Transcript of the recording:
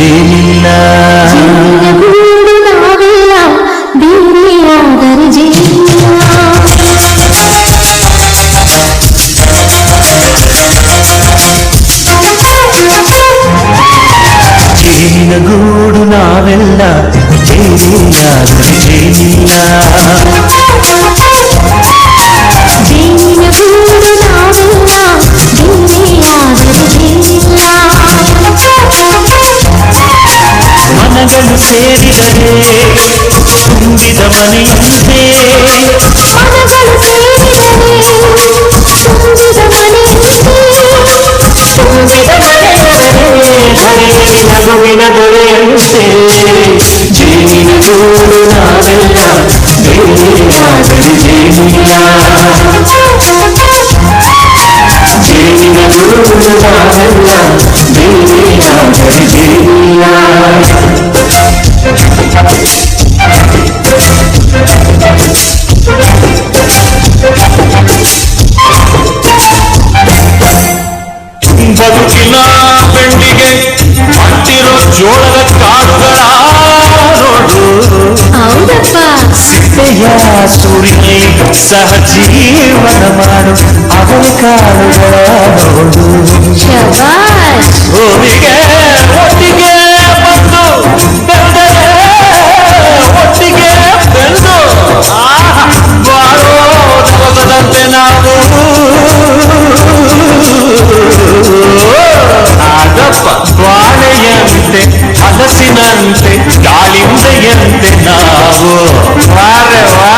ಜೇನಿಲ್ಲ. ಗೂಡು ನಾವೆಲ್ಲ ಬೇರೆಯಾದರೆ ಜೇನಿಲ್ಲ. ಜೇನಿನ ಗೂಡು ನಾವೆಲ್ಲ ಬೇರೆಯಾದರೆ ಜೇನಿಲ್ಲ. ಜೇನಿನ ಗೂಡು ನಾವೆಲ್ಲ ಬೇರೆಯಾದರೆ ಜೇನಿಲ್ಲ. ಮನಗಳು ಸೇರಿದರೆ ತುಂಬಿದ ಮನೆಯಂತೆ. ಮನಗಳು ಸೇರಿದರೆ ತುಂಬಿದ ಮನೆಯಂತೆ. ತುಂಬಿದ ಮನೆಯಂತೆ ನಗುವಿನ ದೊರೆಯಂತೆ. ಜೇನಿನ ಗೂಡು ನಾವೆಲ್ಲ ಬೇರೆಯಾದರೆ ಜೇನಿಲ್ಲ. ಜೇನಿನ ಗೂಡು ನಾವೆಲ್ಲ ಬೇರೆಯಾದರೆ ಜೇನಿಲ್ಲ. ಬದುಕಿನ ಬೆಳ್ಳಿಗೆ ಅಂಟಿರೋ ಜೋಳದ ಕಾಡುಗಳ ನೋಡು. ಹೌದಪ್ಪ. ಸಿಪ್ಪೆಯ ಸೂರಿನಲ್ಲಿ ಸಹಜೀವನ ಮಾಡು ಅವಳ ಕಾಡುಗಳ ನೋಡು. ಶಬಾಷ್. ಭೂಮಿಗೆ ಒಟ್ಟಿಗೆ ಬಂದು ಬೆಂದರೆ ಒಟ್ಟಿಗೆ ಬೆಂದು ಬಾಳೋ ತಗದಂತೆ ನಾವು. ಆಗಪ್ಪ ಬಾಳೆಯಂತೆ ಹಲಸಿನಂತೆ ದಾಳಿಂಬೆಯಂತೆ ನಾವು. ವಾರೆ ವಾ